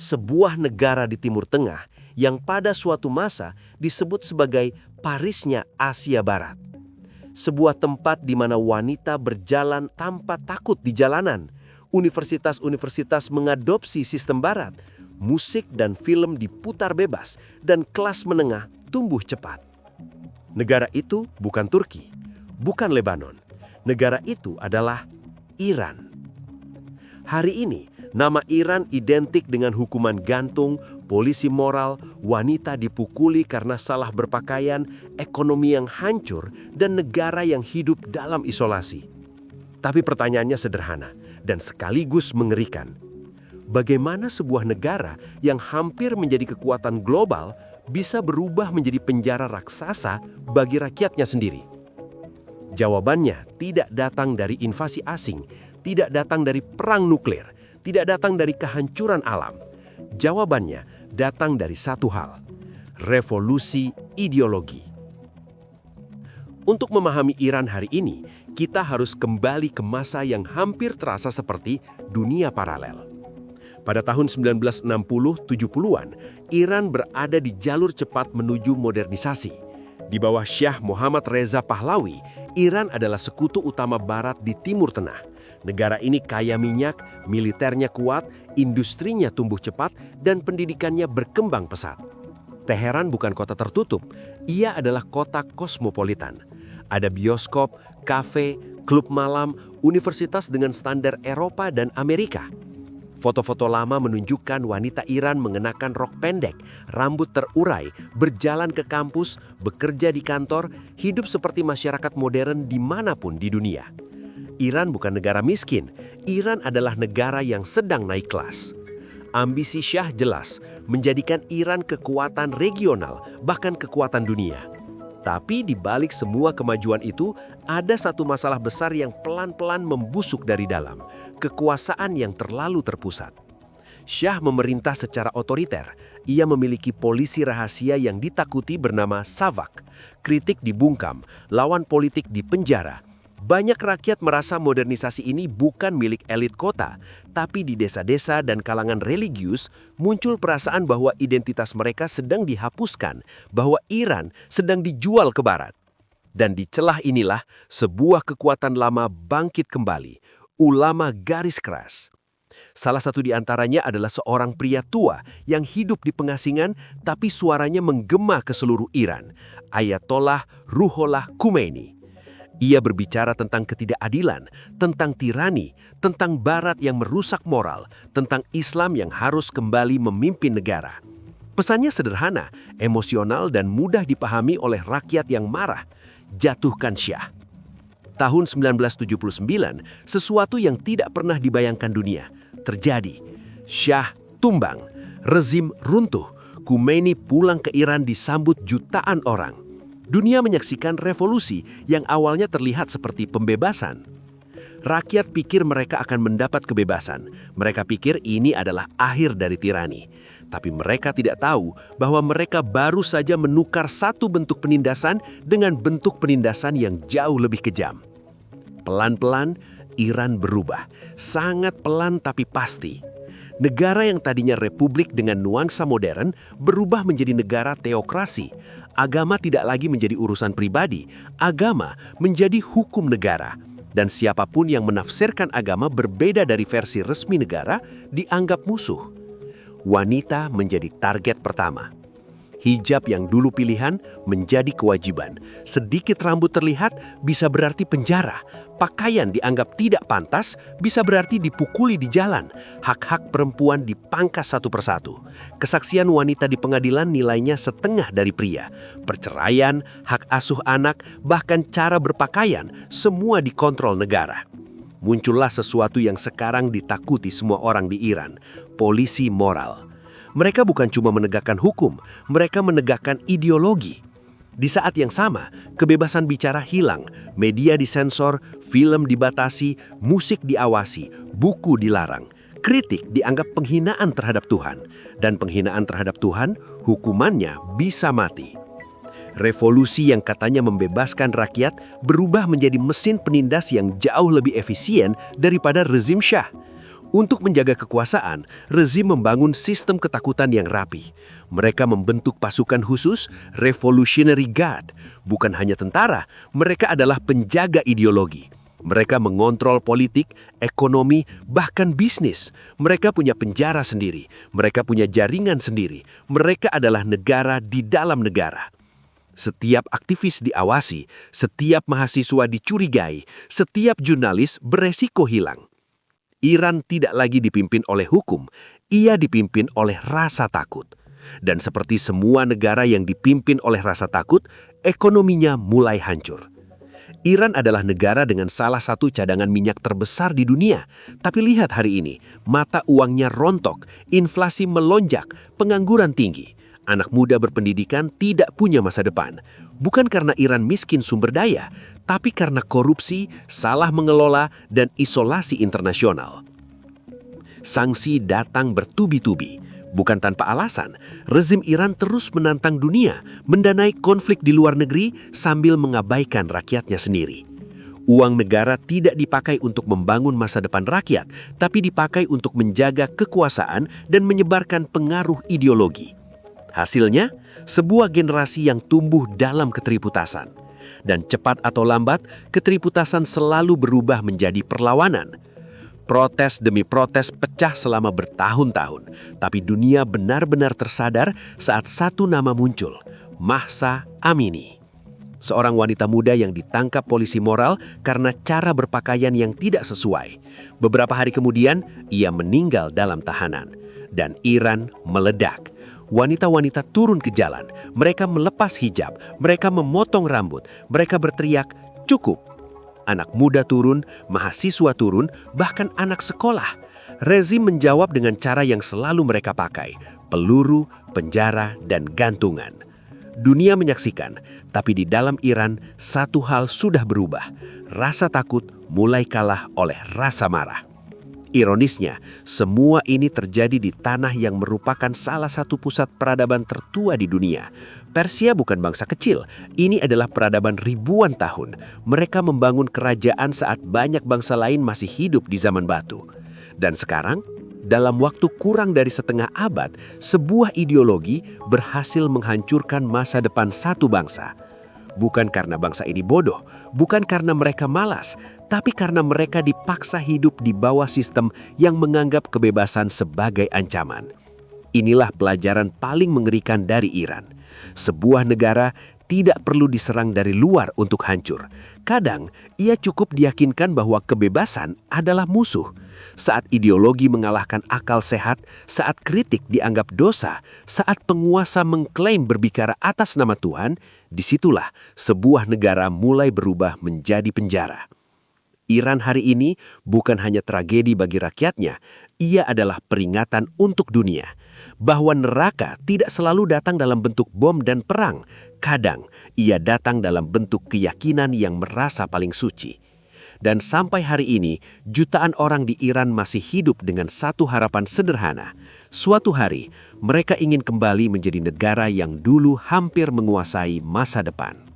sebuah negara di Timur Tengah yang pada suatu masa disebut sebagai Parisnya Asia Barat. Sebuah tempat di mana wanita berjalan tanpa takut di jalanan. Universitas-universitas mengadopsi sistem barat. Musik dan film diputar bebas dan kelas menengah tumbuh cepat. Negara itu bukan Turki, bukan Lebanon. Negara itu adalah Iran. Hari ini, nama Iran identik dengan hukuman gantung, polisi moral, wanita dipukuli karena salah berpakaian, ekonomi yang hancur, dan negara yang hidup dalam isolasi. Tapi pertanyaannya sederhana dan sekaligus mengerikan. Bagaimana sebuah negara yang hampir menjadi kekuatan global bisa berubah menjadi penjara raksasa bagi rakyatnya sendiri? Jawabannya tidak datang dari invasi asing, tidak datang dari perang nuklir, tidak datang dari kehancuran alam. Jawabannya datang dari satu hal: revolusi ideologi. Untuk memahami Iran hari ini, kita harus kembali ke masa yang hampir terasa seperti dunia paralel. Pada tahun 1960-70-an, Iran berada di jalur cepat menuju modernisasi. Di bawah Syah Muhammad Reza Pahlawi, Iran adalah sekutu utama Barat di Timur Tengah. Negara ini kaya minyak, militernya kuat, industrinya tumbuh cepat, dan pendidikannya berkembang pesat. Teheran bukan kota tertutup, ia adalah kota kosmopolitan. Ada bioskop, kafe, klub malam, universitas dengan standar Eropa dan Amerika. Foto-foto lama menunjukkan wanita Iran mengenakan rok pendek, rambut terurai, berjalan ke kampus, bekerja di kantor, hidup seperti masyarakat modern dimanapun di dunia. Iran bukan negara miskin, Iran adalah negara yang sedang naik kelas. Ambisi Syah jelas, menjadikan Iran kekuatan regional, bahkan kekuatan dunia. Tapi di balik semua kemajuan itu, ada satu masalah besar yang pelan-pelan membusuk dari dalam, kekuasaan yang terlalu terpusat. Syah memerintah secara otoriter. Ia memiliki polisi rahasia yang ditakuti bernama Savak. Kritik dibungkam, lawan politik dipenjara. Banyak rakyat merasa modernisasi ini bukan milik elit kota, tapi di desa-desa dan kalangan religius muncul perasaan bahwa identitas mereka sedang dihapuskan, bahwa Iran sedang dijual ke Barat. Dan di celah inilah sebuah kekuatan lama bangkit kembali, ulama garis keras. Salah satu di antaranya adalah seorang pria tua yang hidup di pengasingan tapi suaranya menggema ke seluruh Iran, Ayatollah Ruhollah Khomeini. Ia berbicara tentang ketidakadilan, tentang tirani, tentang Barat yang merusak moral, tentang Islam yang harus kembali memimpin negara. Pesannya sederhana, emosional dan mudah dipahami oleh rakyat yang marah. Jatuhkan Syah. Tahun 1979, sesuatu yang tidak pernah dibayangkan dunia terjadi. Syah tumbang, rezim runtuh, Khomeini pulang ke Iran disambut jutaan orang. Dunia menyaksikan revolusi yang awalnya terlihat seperti pembebasan. Rakyat pikir mereka akan mendapat kebebasan. Mereka pikir ini adalah akhir dari tirani. Tapi mereka tidak tahu bahwa mereka baru saja menukar satu bentuk penindasan dengan bentuk penindasan yang jauh lebih kejam. Pelan-pelan, Iran berubah. Sangat pelan tapi pasti. Negara yang tadinya republik dengan nuansa modern berubah menjadi negara teokrasi. Agama tidak lagi menjadi urusan pribadi, agama menjadi hukum negara. Dan siapapun yang menafsirkan agama berbeda dari versi resmi negara dianggap musuh. Wanita menjadi target pertama. Hijab yang dulu pilihan menjadi kewajiban. Sedikit rambut terlihat bisa berarti penjara. Pakaian dianggap tidak pantas bisa berarti dipukuli di jalan. Hak-hak perempuan dipangkas satu persatu. Kesaksian wanita di pengadilan nilainya setengah dari pria. Perceraian, hak asuh anak, bahkan cara berpakaian, semua dikontrol negara. Muncullah sesuatu yang sekarang ditakuti semua orang di Iran, polisi moral. Mereka bukan cuma menegakkan hukum, mereka menegakkan ideologi. Di saat yang sama, kebebasan bicara hilang, media disensor, film dibatasi, musik diawasi, buku dilarang. Kritik dianggap penghinaan terhadap Tuhan, dan penghinaan terhadap Tuhan, hukumannya bisa mati. Revolusi yang katanya membebaskan rakyat berubah menjadi mesin penindas yang jauh lebih efisien daripada rezim Syah. Untuk menjaga kekuasaan, rezim membangun sistem ketakutan yang rapi. Mereka membentuk pasukan khusus, Revolutionary Guard. Bukan hanya tentara, mereka adalah penjaga ideologi. Mereka mengontrol politik, ekonomi, bahkan bisnis. Mereka punya penjara sendiri. Mereka punya jaringan sendiri. Mereka adalah negara di dalam negara. Setiap aktivis diawasi, setiap mahasiswa dicurigai, setiap jurnalis beresiko hilang. Iran tidak lagi dipimpin oleh hukum, ia dipimpin oleh rasa takut. Dan seperti semua negara yang dipimpin oleh rasa takut, ekonominya mulai hancur. Iran adalah negara dengan salah satu cadangan minyak terbesar di dunia. Tapi lihat hari ini, mata uangnya rontok, inflasi melonjak, pengangguran tinggi. Anak muda berpendidikan tidak punya masa depan. Bukan karena Iran miskin sumber daya, tapi karena korupsi, salah mengelola, dan isolasi internasional. Sanksi datang bertubi-tubi. Bukan tanpa alasan, rezim Iran terus menantang dunia, mendanai konflik di luar negeri sambil mengabaikan rakyatnya sendiri. Uang negara tidak dipakai untuk membangun masa depan rakyat, tapi dipakai untuk menjaga kekuasaan dan menyebarkan pengaruh ideologi. Hasilnya, sebuah generasi yang tumbuh dalam keteriputasan. Dan cepat atau lambat, keteriputasan selalu berubah menjadi perlawanan. Protes demi protes pecah selama bertahun-tahun, tapi dunia benar-benar tersadar saat satu nama muncul, Mahsa Amini. Seorang wanita muda yang ditangkap polisi moral karena cara berpakaian yang tidak sesuai. Beberapa hari kemudian, ia meninggal dalam tahanan. Dan Iran meledak. Wanita-wanita turun ke jalan, mereka melepas hijab, mereka memotong rambut, mereka berteriak, "Cukup!" Anak muda turun, mahasiswa turun, bahkan anak sekolah. Rezim menjawab dengan cara yang selalu mereka pakai, peluru, penjara, dan gantungan. Dunia menyaksikan, tapi di dalam Iran satu hal sudah berubah. Rasa takut mulai kalah oleh rasa marah. Ironisnya, semua ini terjadi di tanah yang merupakan salah satu pusat peradaban tertua di dunia. Persia bukan bangsa kecil, ini adalah peradaban ribuan tahun. Mereka membangun kerajaan saat banyak bangsa lain masih hidup di zaman batu. Dan sekarang, dalam waktu kurang dari setengah abad, sebuah ideologi berhasil menghancurkan masa depan satu bangsa. Bukan karena bangsa ini bodoh, bukan karena mereka malas, tapi karena mereka dipaksa hidup di bawah sistem yang menganggap kebebasan sebagai ancaman. Inilah pelajaran paling mengerikan dari Iran. Sebuah negara tidak perlu diserang dari luar untuk hancur. Kadang, ia cukup diyakinkan bahwa kebebasan adalah musuh. Saat ideologi mengalahkan akal sehat, saat kritik dianggap dosa, saat penguasa mengklaim berbicara atas nama Tuhan, disitulah sebuah negara mulai berubah menjadi penjara. Iran hari ini bukan hanya tragedi bagi rakyatnya, ia adalah peringatan untuk dunia. Bahwa neraka tidak selalu datang dalam bentuk bom dan perang, kadang ia datang dalam bentuk keyakinan yang merasa paling suci. Dan sampai hari ini, jutaan orang di Iran masih hidup dengan satu harapan sederhana. Suatu hari, mereka ingin kembali menjadi negara yang dulu hampir menguasai masa depan.